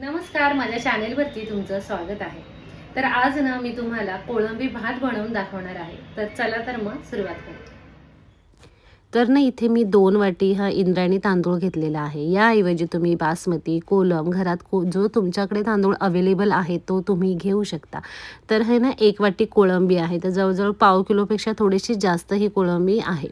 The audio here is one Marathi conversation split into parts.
नमस्कार, माझ्या चॅनेलवरती तुमचं स्वागत आहे। तर आज ना मी तुम्हाला कोळंबी भात बनवून दाखवणार आहे। तर चला तर मग सुरुवात करू। तर ना इथे मी 2 वाटी हा इंद्रायणी तांदूळ घेतलेला आहे। याऐवजी तुम्ही बासमती, कोलम घरात जो तुमच्याकडे तांदूळ अवेलेबल आहे तो तुम्ही घेऊ शकता। तर हे ना 1 वाटी कोळंबी आहे, तर जवळजवळ पाव किलोपेक्षा थोडीशी जास्त ही कोळंबी आहे।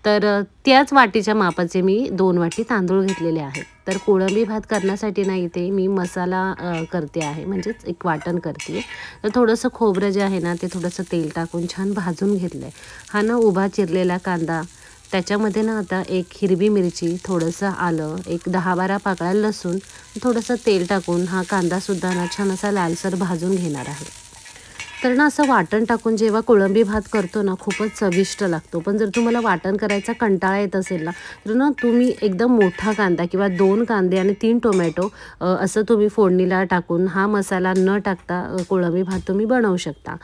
तर त्याच वाटीच्या मापाचे मी 2 वाटी तांदूळ घेतलेले आहेत। तर कोळंबी भात करण्यासाठी ना इथे मी मसाला करते आहे, म्हणजेच एक वाटण करते आहे। तर थोडंसं खोबरं जे आहे ना ते थोडंसं तेल टाकून छान भाजून घेतलं आहे। हा ना उभा चिरलेला कांदा, त्याच्यामध्ये ना आता एक हिरवी मिरची, थोडंसं आलं, एक 10-12 पाकळ्या लसूण, थोडंसं तेल टाकून हा कांदासुद्धा ना छान असा लालसर भाजून घेणार आहे। तर ना असं वाटण टाकून जेव्हा कोळंबी भात करतो ना खूपच चविष्ट लागतो। पण जर तुम्हाला वाटण करायचा कंटाळा येत असेल ना तर ना तुम्ही एकदम मोठा कांदा किंवा 2 कांदे आणि 3 टोमॅटो असं तुम्ही फोडणीला टाकून हा मसाला न टाकता कोळंबी भात तुम्ही बनवू शकता।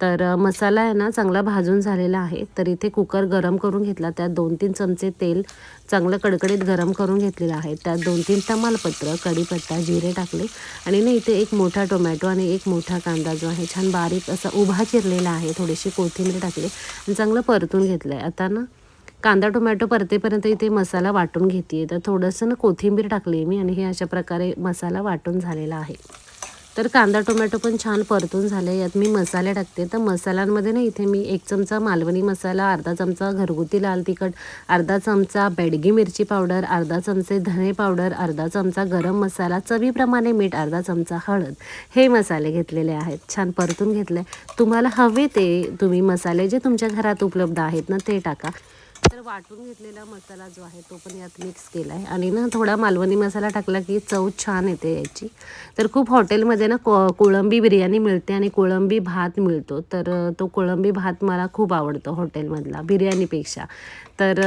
तर मसाला आहे ना चांगला भाजून झालेला आहे। तर इथे कुकर गरम करून घेतला, त्यात 2-3 चमचे तेल चांगलं कडकडीत गरम करून घेतलेलं आहे। त्यात 2-3 तमालपत्र, कढीपत्ता, जिरे टाकले आणि ना इथे एक मोठा टोमॅटो आणि एक मोठा कांदा जो आहे छान बारीक असा उभा चिरलेला आहे, थोडीशी कोथिंबीर टाकली आणि चांगलं परतून घेतलं आहे। आता ना कांदा टोमॅटो परतेपर्यंत इथे मसाला वाटून घेते आहे। तर थोडंसं ना कोथिंबीर टाकली मी आणि हे अशा प्रकारे मसाला वाटून झालेला आहे। तर कांदा टोमॅटो पण छान परतून झाले। यात मी मसाले टाकते। तर मसाल्यांमध्ये ना इथे मी 1 चमचा मालवणी मसाला, अर्धा चमचा घरगुती लाल तिखट, अर्धा चमचा बेडगी मिरची पावडर, अर्धा चमचे धने पावडर, अर्धा चमचा गरम मसाला, चवीप्रमाणे मीठ, अर्धा चमचा हळद, हे मसाले घेतलेले आहेत। छान परतून घेतले। तुम्हाला हवे ते तुम्ही मसाले जे तुमच्या घरात उपलब्ध आहेत ना ते टाका। तर वाटून घेतलेला मसाला जो आहे तो पण यात मिक्स केला आहे आणि ना थोडा मालवणी मसाला टाकला की चव छान येते याची। तर खूप हॉटेलमध्ये ना कोळंबी बिर्याणी मिळते आणि कोळंबी भात मिळतो। तर तो कोळंबी भात मला खूप आवडतो हॉटेलमधला बिर्याणीपेक्षा। तर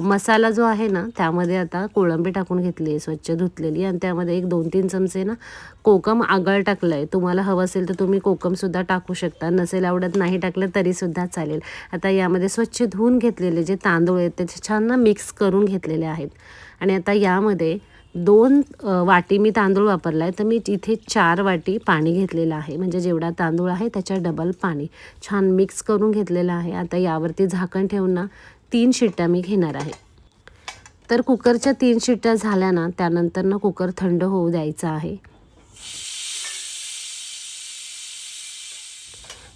मसाला जो आहे ना त्यामध्ये आता कोळंबी टाकून घेतली आहे स्वच्छ धुतलेली आणि त्यामध्ये एक 2-3 चमचे ना कोकम आगळ टाकलं आहे। तुम्हाला हवं असेल तर तुम्ही कोकमसुद्धा टाकू शकता, नसेल आवडत नाही टाकलं तरीसुद्धा चालेल। आता यामध्ये स्वच्छ धुवून घेतलेले जे तांदूळ आहेत ते छान ना मिक्स करून घेतलेले आहेत आणि आता यामध्ये 2 वाटी मी तांदूळ वापरला आहे, तर मी इथे 4 वाटी पाणी घेतलेलं आहे, म्हणजे जेवढा तांदूळ आहे त्याच्या डबल पाणी छान मिक्स करून घेतलेलं आहे। आता यावरती झाकण ठेवून ना 3 शिट्ट्या मी घेणार आहे। तर कुकरच्या 3 शिट्ट्या झाल्या ना त्यानंतर ना कुकर थंड होऊ द्यायचा आहे।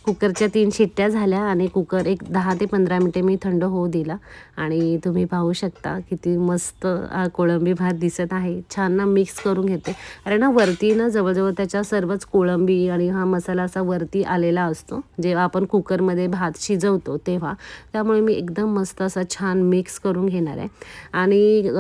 कुकरच्या 3 शिट्ट्या झाल्या आणि कुकर एक 10 ते 15 मिनिटे मी थंड होऊ दिला आणि तुम्ही पाहू शकता किती मस्त कोळंबी भात दिसत आहे। छान ना मिक्स करून घेते, कारण ना वरती ना जवळजवळ त्याच्या सर्वच कोळंबी आणि हा मसाला असा वरती आलेला असतो जेव्हा आपण कुकरमध्ये भात शिजवतो तेव्हा। त्यामुळे मी एकदम मस्त असा छान मिक्स करून घेणार आहे आणि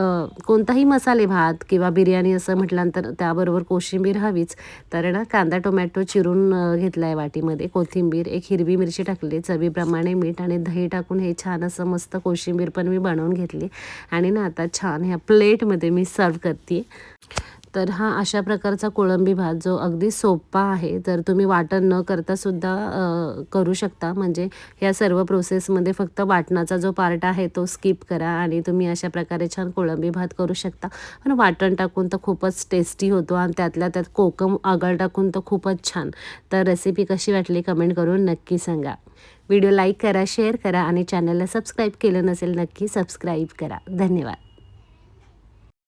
कोणताही मसाले भात किंवा बिर्याणी असं म्हटल्यानंतर त्याबरोबर कोशिंबीर हवीच। तर ना कांदा टोमॅटो चिरून घेतला आहे वाटीमध्ये, कोथिंबीर, एक हिरवी मिरची टाकली, चवीप्रमाणे मीठ आणि दही टाकून हे छान असं मस्त कोशिंबीर पण मी बनवून घेतली आणि ना आता छान ह्या प्लेटमध्ये मी सर्व करते। तर हा अशा प्रकारचा कोळंबी भात जो अगदी सोपा आहे, तर तुम्ही वाटण न करतासुद्धा करू शकता। म्हणजे ह्या सर्व प्रोसेसमध्ये फक्त वाटणाचा जो पार्ट आहे तो स्किप करा आणि तुम्ही अशा प्रकारे छान कोळंबी भात करू शकता। पण वाटण टाकून तर खूपच टेस्टी होतो आणि त्यातल्या त्यात कोकम आगळ टाकून तर खूपच छान। तर रेसिपी कशी वाटली कमेंट करून नक्की सांगा। व्हिडिओ लाईक करा, शेअर करा आणि चॅनलला सबस्क्राईब केलं नसेल नक्की सबस्क्राईब करा। धन्यवाद।